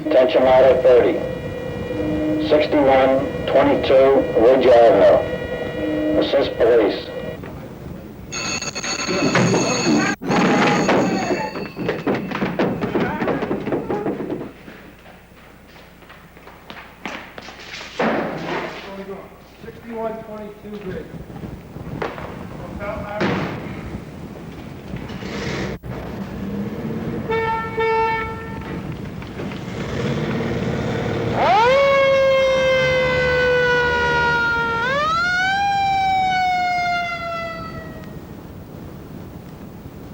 Attention ladder 30. 6122 Ridge Avenue. Assist police.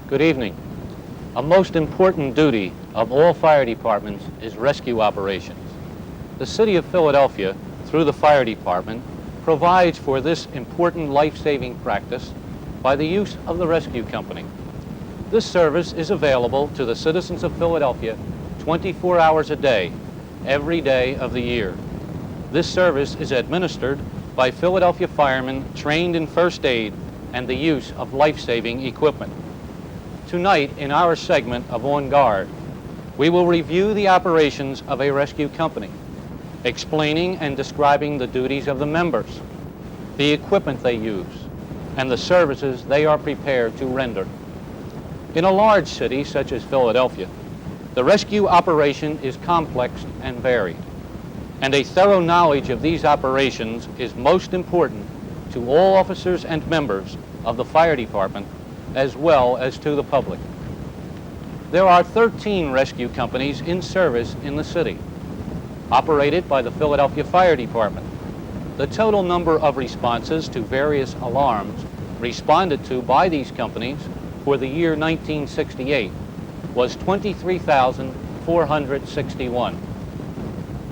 Good evening. A most important duty of all fire departments is rescue operations. The City of Philadelphia, through the fire department, provides for this important life-saving practice by the use of the rescue company. This service is available to the citizens of Philadelphia 24 hours a day, every day of the year. This service is administered by Philadelphia firemen trained in first aid and the use of life-saving equipment. Tonight, in our segment of On Guard, we will review the operations of a rescue company, explaining and describing the duties of the members, the equipment they use, and the services they are prepared to render. In a large city such as Philadelphia, the rescue operation is complex and varied, and a thorough knowledge of these operations is most important to all officers and members of the fire department, as well as to the public. There are 13 rescue companies in service in the city, operated by the Philadelphia Fire Department. The total number of responses to various alarms responded to by these companies for the year 1968 was 23,461.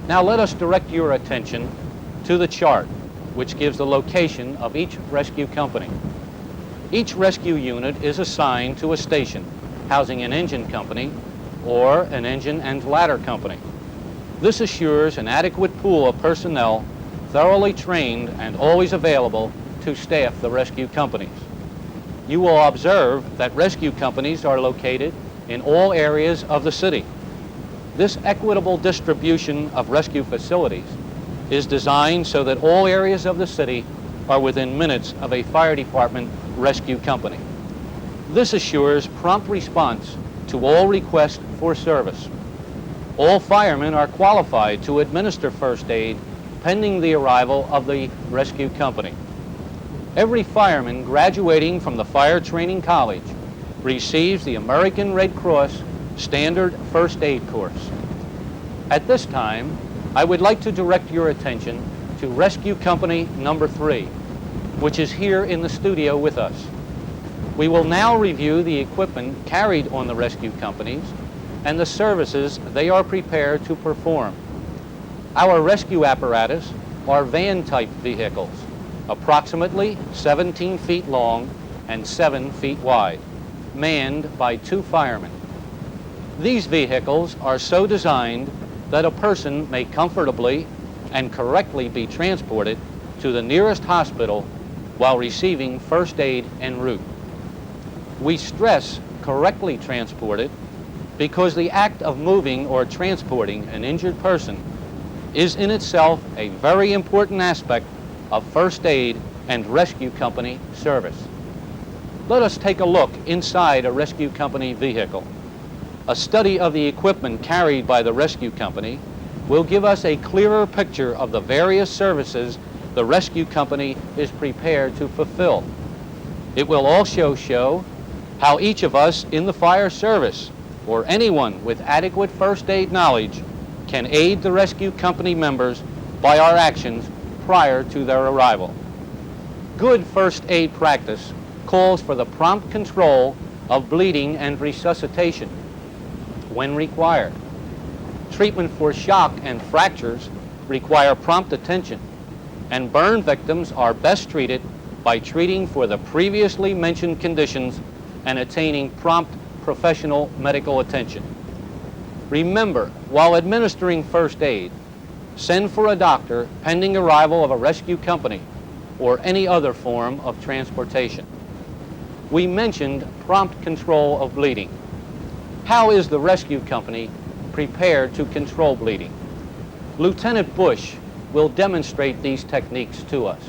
Now let us direct your attention to the chart, which gives the location of each rescue company. Each rescue unit is assigned to a station housing an engine company or an engine and ladder company. This assures an adequate pool of personnel thoroughly trained and always available to staff the rescue companies. You will observe that rescue companies are located in all areas of the city. This equitable distribution of rescue facilities is designed so that all areas of the city are within minutes of a fire department rescue company. This assures prompt response to all requests for service. All firemen are qualified to administer first aid pending the arrival of the rescue company. Every fireman graduating from the Fire Training College receives the American Red Cross Standard First Aid course. At this time, I would like to direct your attention to Rescue Company number 3, which is here in the studio with us. We will now review the equipment carried on the rescue companies and the services they are prepared to perform. Our rescue apparatus are van-type vehicles, approximately 17 feet long and 7 feet wide, manned by 2 firemen. These vehicles are so designed that a person may comfortably and correctly be transported to the nearest hospital while receiving first aid en route. We stress correctly transported because the act of moving or transporting an injured person is in itself a very important aspect of first aid and rescue company service. Let us take a look inside a rescue company vehicle. A study of the equipment carried by the rescue company will give us a clearer picture of the various services the rescue company is prepared to fulfill. It will also show how each of us in the fire service, or anyone with adequate first aid knowledge, can aid the rescue company members by our actions prior to their arrival. Good first aid practice calls for the prompt control of bleeding and resuscitation when required. Treatment for shock and fractures require prompt attention, and burn victims are best treated by treating for the previously mentioned conditions and attaining prompt professional medical attention. Remember, while administering first aid, send for a doctor pending arrival of a rescue company or any other form of transportation. we mentioned prompt control of bleeding. How is the rescue company prepared to control bleeding? Lieutenant Bush will demonstrate these techniques to us.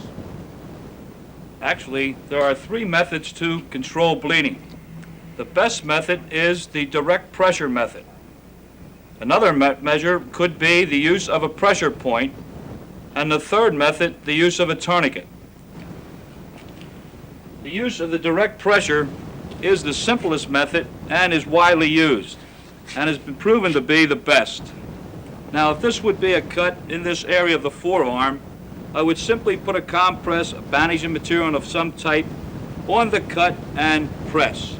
Actually, there are three methods to control bleeding. The best method is the direct pressure method. Another measure could be the use of a pressure point, and the third method, the use of a tourniquet. The use of the direct pressure is the simplest method and is widely used and has been proven to be the best. Now, if this would be a cut in this area of the forearm, I would simply put a compress, a bandaging material of some type, on the cut and press,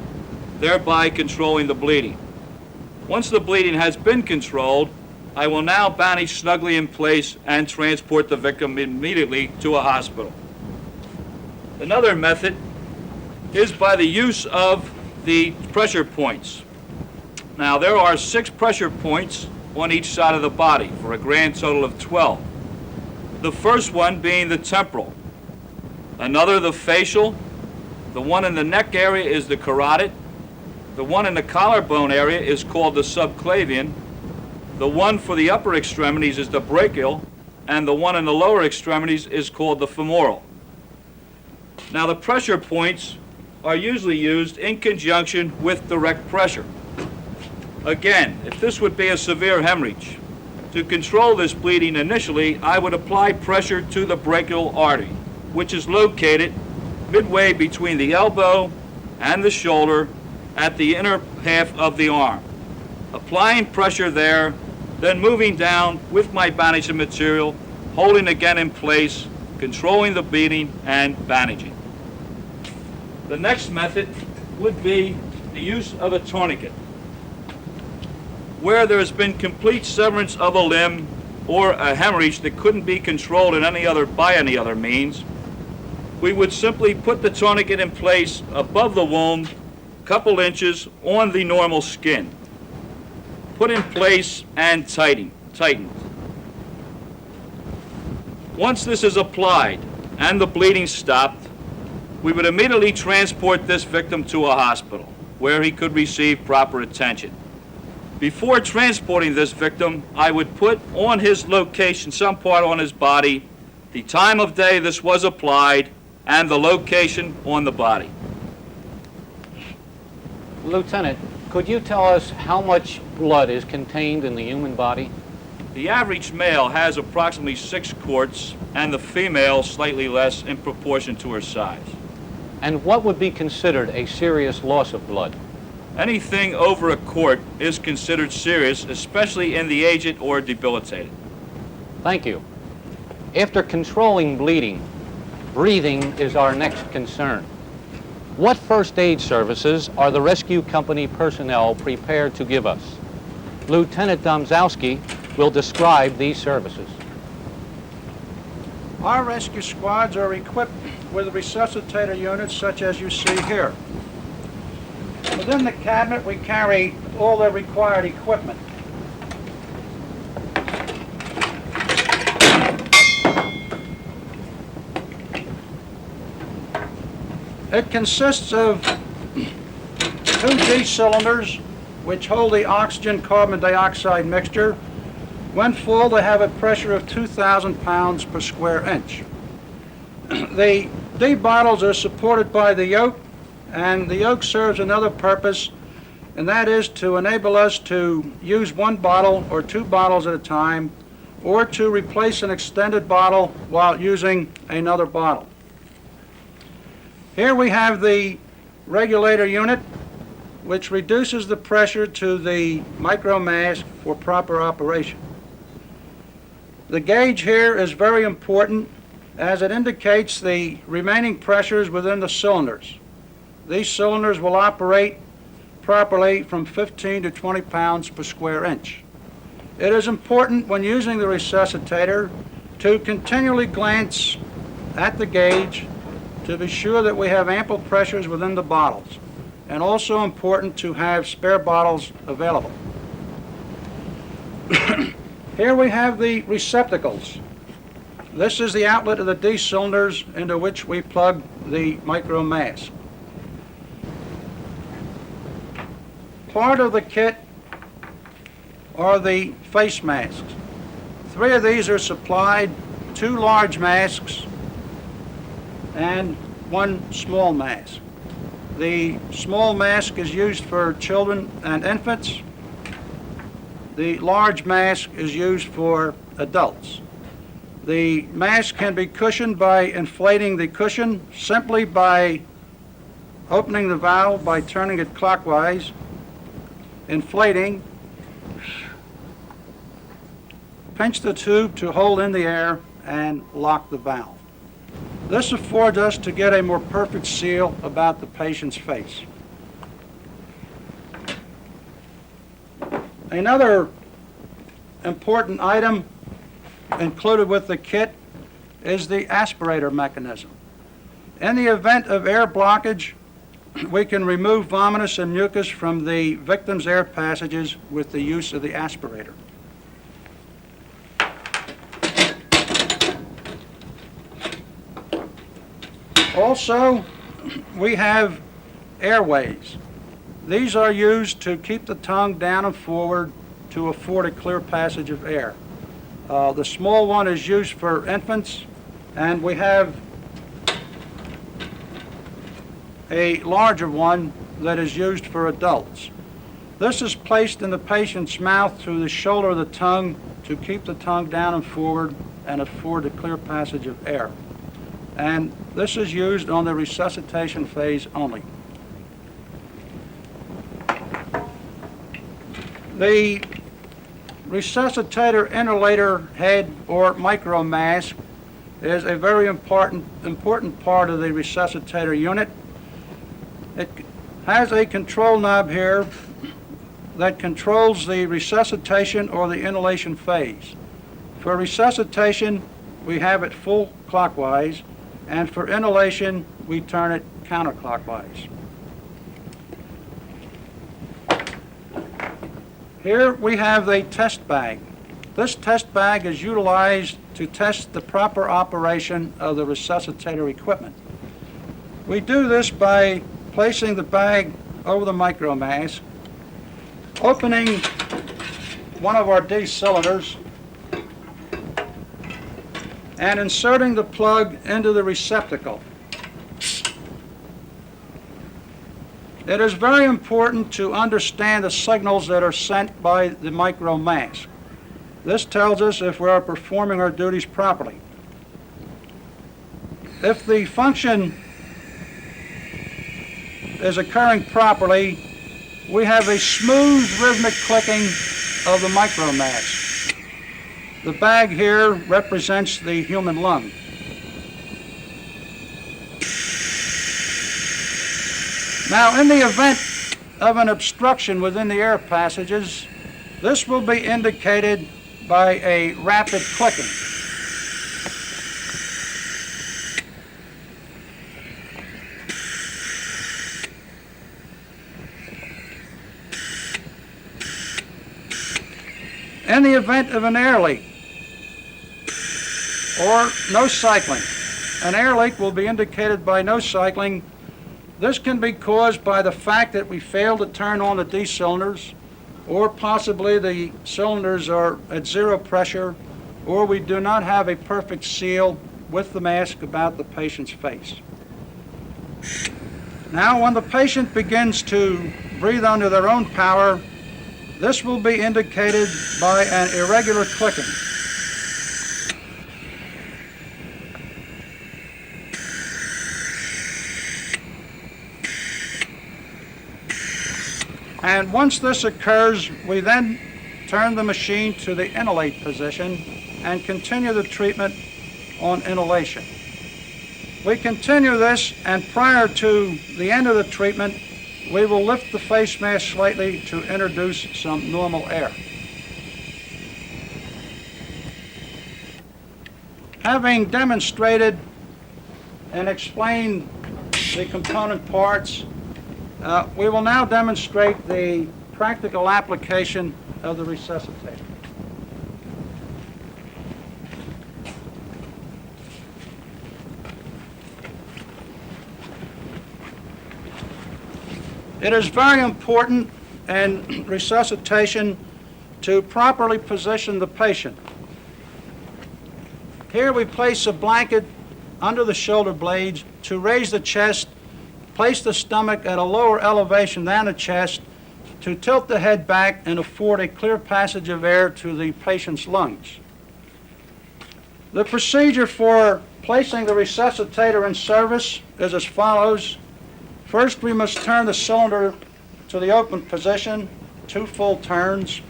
thereby controlling the bleeding. Once the bleeding has been controlled, I will now bandage snugly in place and transport the victim immediately to a hospital. Another method is by the use of the pressure points. Now, there are 6 pressure points on each side of the body for a grand total of 12. The first one being the temporal, another the facial, the one in the neck area is the carotid, the one in the collarbone area is called the subclavian, the one for the upper extremities is the brachial, and the one in the lower extremities is called the femoral. Now, the pressure points are usually used in conjunction with direct pressure. Again, if this would be a severe hemorrhage, to control this bleeding initially, I would apply pressure to the brachial artery, which is located midway between the elbow and the shoulder at the inner half of the arm. Applying pressure there, then moving down with my bandaging material, holding again in place, controlling the bleeding and bandaging. The next method would be the use of a tourniquet. Where there has been complete severance of a limb or a hemorrhage that couldn't be controlled by any other means, we would simply put the tourniquet in place above the wound, a couple inches on the normal skin. Put in place and tighten. Once this is applied and the bleeding stopped, we would immediately transport this victim to a hospital where he could receive proper attention. Before transporting this victim, I would put on his location, some part on his body, the time of day this was applied, and the location on the body. Lieutenant, could you tell us how much blood is contained in the human body? The average male has approximately 6 quarts, and the female slightly less in proportion to her size. And what would be considered a serious loss of blood? Anything over a quart is considered serious, especially in the aged or debilitated. Thank you. After controlling bleeding, breathing is our next concern. What first aid services are the rescue company personnel prepared to give us? Lieutenant Domzowski will describe these services. Our rescue squads are equipped with resuscitator units such as you see here. Within the cabinet, we carry all the required equipment. It consists of 2 D cylinders which hold the oxygen carbon dioxide mixture. When full, they have a pressure of 2,000 pounds per square inch. The D bottles are supported by the yoke, and the yoke serves another purpose, and that is to enable us to use 1 bottle or 2 bottles at a time, or to replace an extended bottle while using another bottle. Here we have the regulator unit, which reduces the pressure to the micromask for proper operation. The gauge here is very important as it indicates the remaining pressures within the cylinders. These cylinders will operate properly from 15 to 20 pounds per square inch. It is important when using the resuscitator to continually glance at the gauge to be sure that we have ample pressures within the bottles, and also important to have spare bottles available. Here we have the receptacles. This is the outlet of the D cylinders into which we plug the micro mask. Part of the kit are the face masks. 3 of these are supplied, 2 large masks and 1 small mask. The small mask is used for children and infants. The large mask is used for adults. The mask can be cushioned by inflating the cushion simply by opening the valve by turning it clockwise, inflating, pinch the tube to hold in the air, and lock the valve. This affords us to get a more perfect seal about the patient's face. Another important item included with the kit is the aspirator mechanism. In the event of air blockage, we can remove vomitus and mucus from the victim's air passages with the use of the aspirator. Also, we have airways. These are used to keep the tongue down and forward to afford a clear passage of air. The small one is used for infants, and we have a larger one that is used for adults. This is placed in the patient's mouth through the shoulder of the tongue to keep the tongue down and forward and afford a clear passage of air. And this is used on the resuscitation phase only. The resuscitator inhalator head or micro mask is a very important part of the resuscitator unit. It has a control knob here that controls the resuscitation or the inhalation phase. For resuscitation, we have it full clockwise, and for inhalation, we turn it counterclockwise. Here we have the test bag. This test bag is utilized to test the proper operation of the resuscitator equipment. We do this by placing the bag over the micro mask, opening one of our D cylinders, and inserting the plug into the receptacle. It is very important to understand the signals that are sent by the micro mask. This tells us if we are performing our duties properly. If the function is occurring properly, we have a smooth rhythmic clicking of the micro mask. The bag here represents the human lung. Now, in the event of an obstruction within the air passages, this will be indicated by a rapid clicking. In the event of an air leak or no cycling, an air leak will be indicated by no cycling. This can be caused by the fact that we fail to turn on the D cylinders, or possibly the cylinders are at zero pressure, or we do not have a perfect seal with the mask about the patient's face. Now, when the patient begins to breathe under their own power, this will be indicated by an irregular clicking. And once this occurs, we then turn the machine to the inhalate position and continue the treatment on inhalation. We continue this, and prior to the end of the treatment, we will lift the face mask slightly to introduce some normal air. Having demonstrated and explained the component parts, we will now demonstrate the practical application of the resuscitator. It is very important in resuscitation to properly position the patient. Here we place a blanket under the shoulder blades to raise the chest, place the stomach at a lower elevation than the chest to tilt the head back and afford a clear passage of air to the patient's lungs. The procedure for placing the resuscitator in service is as follows. First, we must turn the cylinder to the open position, 2 full turns.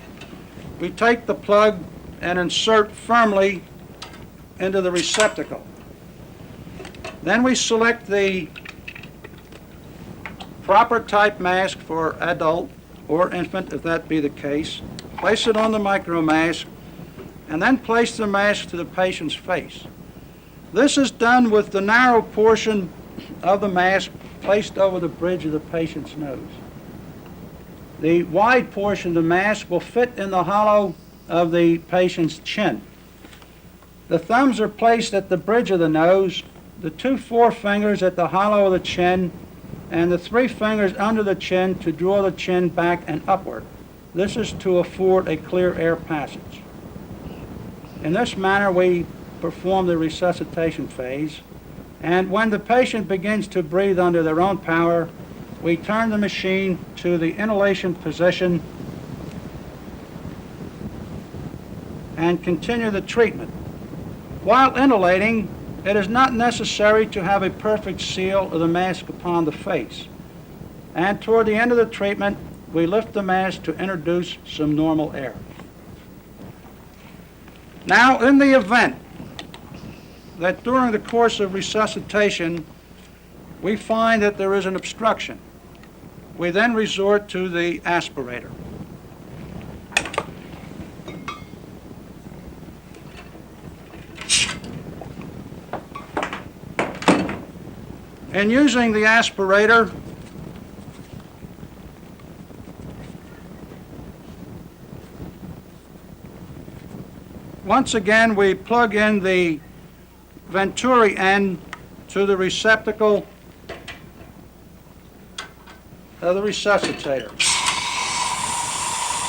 We take the plug and insert firmly into the receptacle. Then we select the proper type mask for adult or infant, if that be the case, place it on the micro mask, and then place the mask to the patient's face. This is done with the narrow portion of the mask placed over the bridge of the patient's nose. The wide portion of the mask will fit in the hollow of the patient's chin. The thumbs are placed at the bridge of the nose, the 2 forefingers at the hollow of the chin, and the 3 fingers under the chin to draw the chin back and upward. This is to afford a clear air passage. In this manner, we perform the resuscitation phase, and when the patient begins to breathe under their own power, we turn the machine to the inhalation position and continue the treatment. While inhalating, it is not necessary to have a perfect seal of the mask upon the face. And toward the end of the treatment, we lift the mask to introduce some normal air. Now, in the event that during the course of resuscitation, we find that there is an obstruction, we then resort to the aspirator. In using the aspirator, once again we plug in the venturi end to the receptacle of the resuscitator.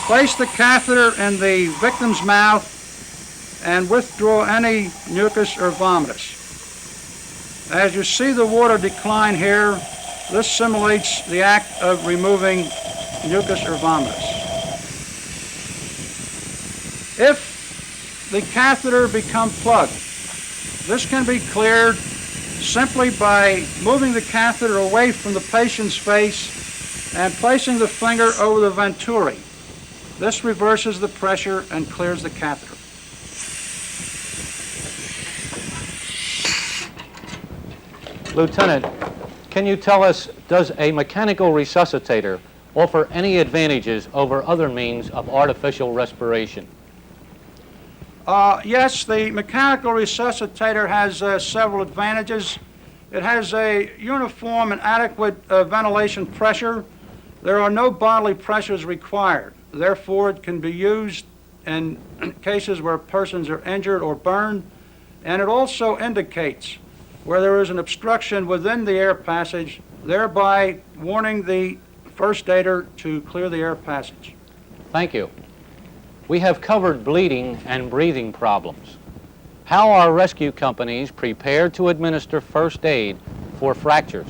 Place the catheter in the victim's mouth and withdraw any mucus or vomitus. As you see the water decline here, this simulates the act of removing mucus or vomitus. If the catheter becomes plugged, this can be cleared simply by moving the catheter away from the patient's face and placing the finger over the venturi. This reverses the pressure and clears the catheter. Lieutenant, can you tell us, does a mechanical resuscitator offer any advantages over other means of artificial respiration? Yes, the mechanical resuscitator has several advantages. It has a uniform and adequate ventilation pressure. There are no bodily pressures required. Therefore, it can be used in cases where persons are injured or burned, and it also indicates where there is an obstruction within the air passage, thereby warning the first aider to clear the air passage. Thank you. We have covered bleeding and breathing problems. How are rescue companies prepared to administer first aid for fractures?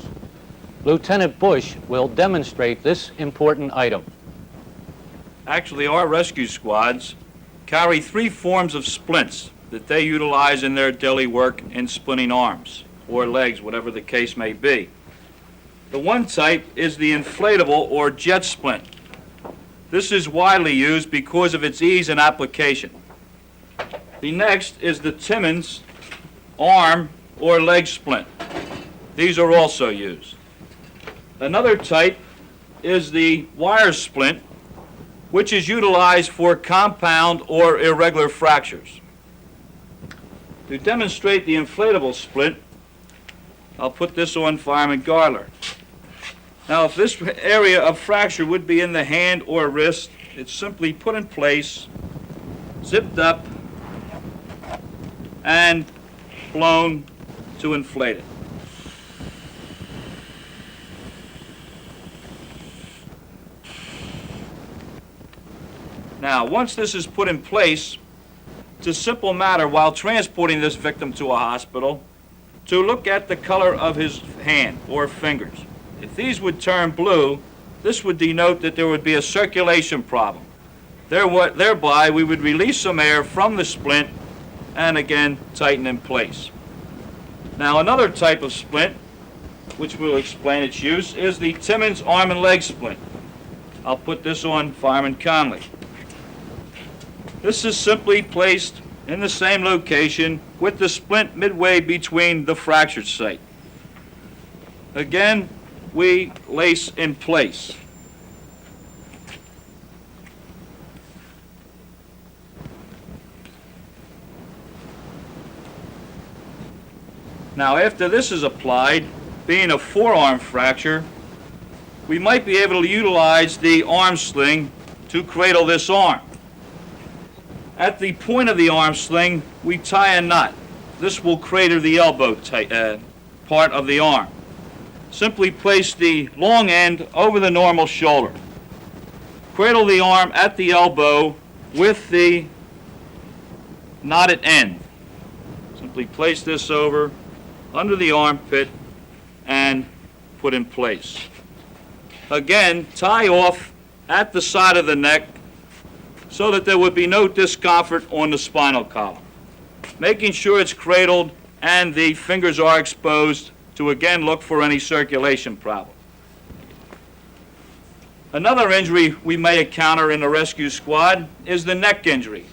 Lieutenant Bush will demonstrate this important item. Actually, our rescue squads carry 3 forms of splints that they utilize in their daily work in splinting arms or legs, whatever the case may be. The one type is the inflatable or jet splint. This is widely used because of its ease in application. The next is the Timmins arm or leg splint. These are also used. Another type is the wire splint, which is utilized for compound or irregular fractures. To demonstrate the inflatable splint, I'll put this on Fireman Garler. Now, if this area of fracture would be in the hand or wrist, it's simply put in place, zipped up, and blown to inflate it. Now, once this is put in place, it's a simple matter while transporting this victim to a hospital to look at the color of his hand or fingers. If these would turn blue, this would denote that there would be a circulation problem. Thereby, we would release some air from the splint and again tighten in place. Now, another type of splint, which we'll explain its use, is the Timmons arm and leg splint. I'll put this on Fireman Conley. This is simply placed in the same location with the splint midway between the fractured site. Again, we lace in place. Now, after this is applied, being a forearm fracture, we might be able to utilize the arm sling to cradle this arm. At the point of the arm sling, we tie a knot. This will cradle the elbow part of the arm. Simply place the long end over the normal shoulder. Cradle the arm at the elbow with the knotted end. Simply place this over under the armpit and put in place. Again, tie off at the side of the neck so that there would be no discomfort on the spinal column. Making sure it's cradled and the fingers are exposed to again look for any circulation problem. Another injury we may encounter in the rescue squad is the neck injury.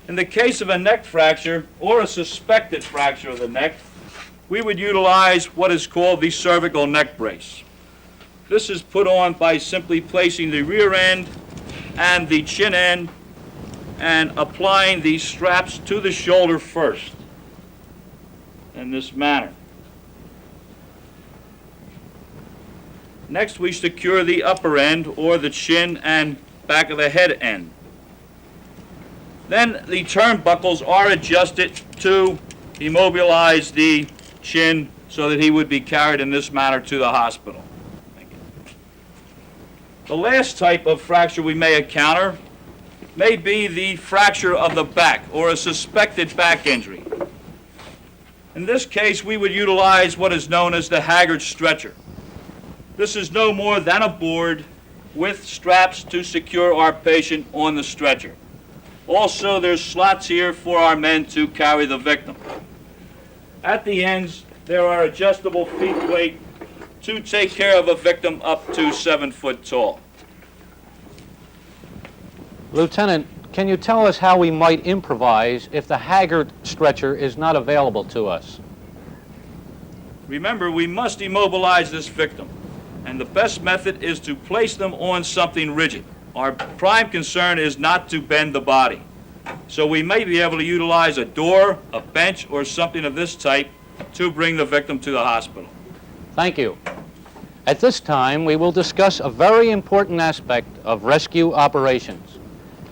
In the case of a neck fracture or a suspected fracture of the neck, we would utilize what is called the cervical neck brace. This is put on by simply placing the rear end and the chin end and applying these straps to the shoulder first in this manner. Next, we secure the upper end or the chin and back of the head end. Then the turnbuckles are adjusted to immobilize the chin so that he would be carried in this manner to the hospital. The last type of fracture we may encounter may be the fracture of the back or a suspected back injury. In this case, we would utilize what is known as the Haggard stretcher. This is no more than a board with straps to secure our patient on the stretcher. Also, there's slots here for our men to carry the victim. At the ends, there are adjustable feet weight to take care of a victim up to 7 foot tall. Lieutenant, can you tell us how we might improvise if the Haggard stretcher is not available to us? Remember, we must immobilize this victim, and the best method is to place them on something rigid. Our prime concern is not to bend the body. So we may be able to utilize a door, a bench, or something of this type to bring the victim to the hospital. Thank you. At this time, we will discuss a very important aspect of rescue operations: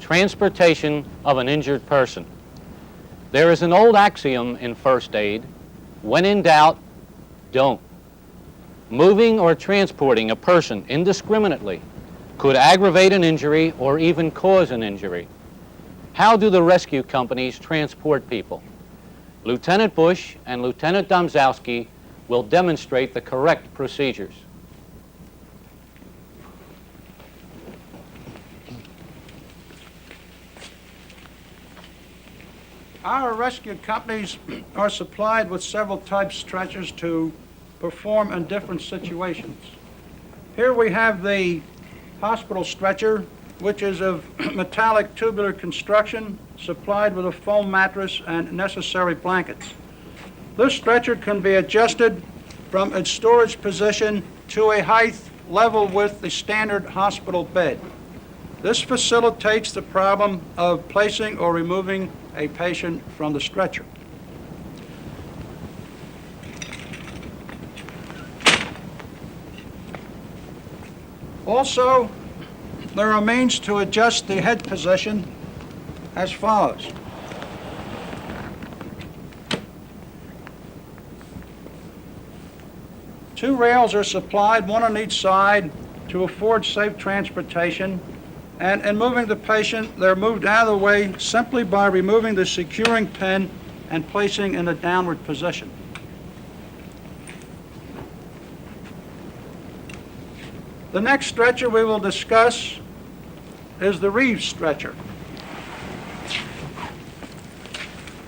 transportation of an injured person. There is an old axiom in first aid: when in doubt, don't. Moving or transporting a person indiscriminately could aggravate an injury or even cause an injury. How do the rescue companies transport people? Lieutenant Bush and Lieutenant Domzowski will demonstrate the correct procedures. Our rescue companies are supplied with several types of stretchers to perform in different situations. Here we have the hospital stretcher, which is of metallic tubular construction, supplied with a foam mattress and necessary blankets. This stretcher can be adjusted from its storage position to a height level with the standard hospital bed. This facilitates the problem of placing or removing a patient from the stretcher. Also, there are means to adjust the head position as follows. Two rails are supplied, one on each side, to afford safe transportation. And in moving the patient, they're moved out of the way simply by removing the securing pin and placing in a downward position. The next stretcher we will discuss is the Reeves stretcher.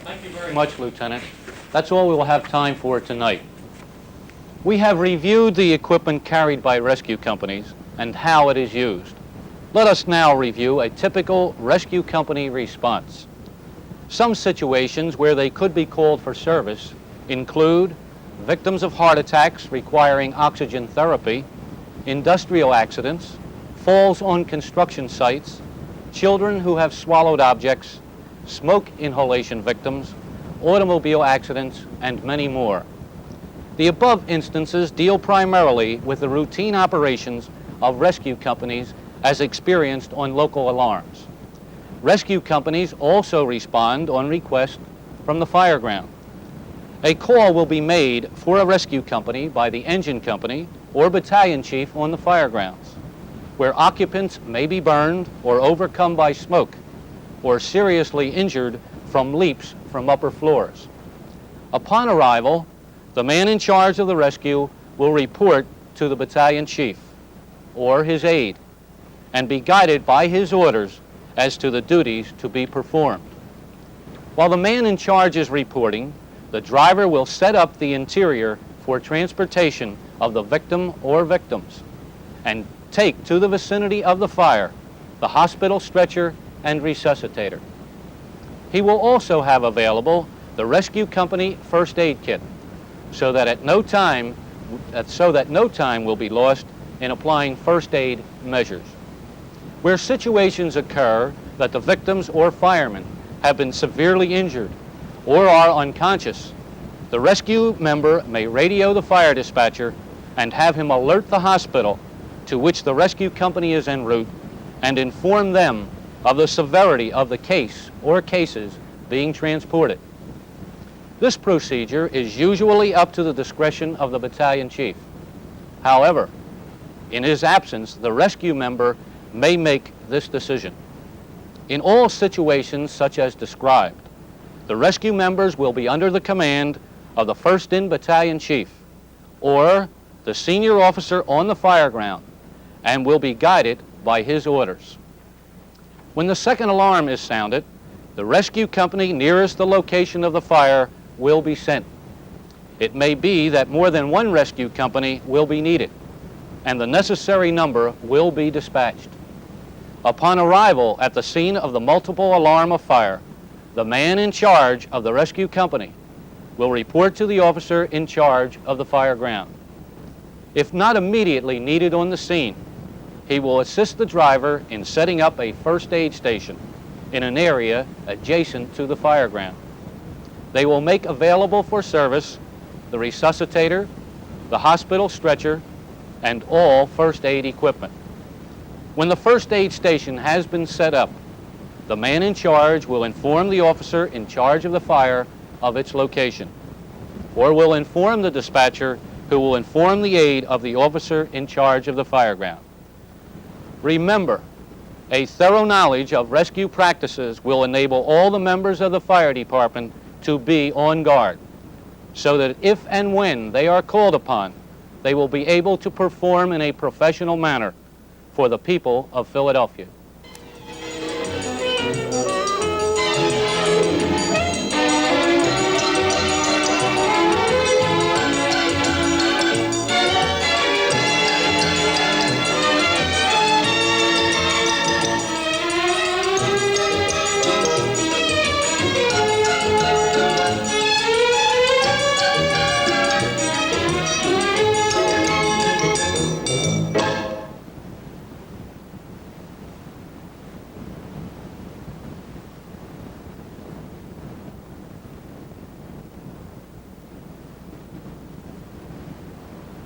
Thank you very much, Lieutenant. That's all we will have time for tonight. We have reviewed the equipment carried by rescue companies and how it is used. Let us now review a typical rescue company response. Some situations where they could be called for service include victims of heart attacks requiring oxygen therapy, industrial accidents, falls on construction sites, children who have swallowed objects, smoke inhalation victims, automobile accidents, and many more. The above instances deal primarily with the routine operations of rescue companies as experienced on local alarms. Rescue companies also respond on request from the fire ground. A call will be made for a rescue company by the engine company or battalion chief on the fire grounds, where occupants may be burned or overcome by smoke or seriously injured from leaps from upper floors. Upon arrival, the man in charge of the rescue will report to the battalion chief or his aide and be guided by his orders as to the duties to be performed. While the man in charge is reporting, the driver will set up the interior for transportation of the victim or victims and take to the vicinity of the fire the hospital stretcher and resuscitator. He will also have available the rescue company first aid kit so that no time will be lost in applying first aid measures. Where situations occur that the victims or firemen have been severely injured or are unconscious, the rescue member may radio the fire dispatcher and have him alert the hospital to which the rescue company is en route and inform them of the severity of the case or cases being transported. This procedure is usually up to the discretion of the battalion chief. However, in his absence, the rescue member may make this decision. In all situations such as described, the rescue members will be under the command of the first-in battalion chief or the senior officer on the fire ground and will be guided by his orders. When the second alarm is sounded, the rescue company nearest the location of the fire will be sent. It may be that more than one rescue company will be needed, and the necessary number will be dispatched. Upon arrival at the scene of the multiple alarm of fire, the man in charge of the rescue company will report to the officer in charge of the fire ground. If not immediately needed on the scene, he will assist the driver in setting up a first aid station in an area adjacent to the fire ground. They will make available for service the resuscitator, the hospital stretcher, and all first aid equipment. When the first aid station has been set up, the man in charge will inform the officer in charge of the fire of its location, or will inform the dispatcher, who will inform the aide of the officer in charge of the fire ground. Remember, a thorough knowledge of rescue practices will enable all the members of the fire department to be on guard, so that if and when they are called upon, they will be able to perform in a professional manner for the people of Philadelphia.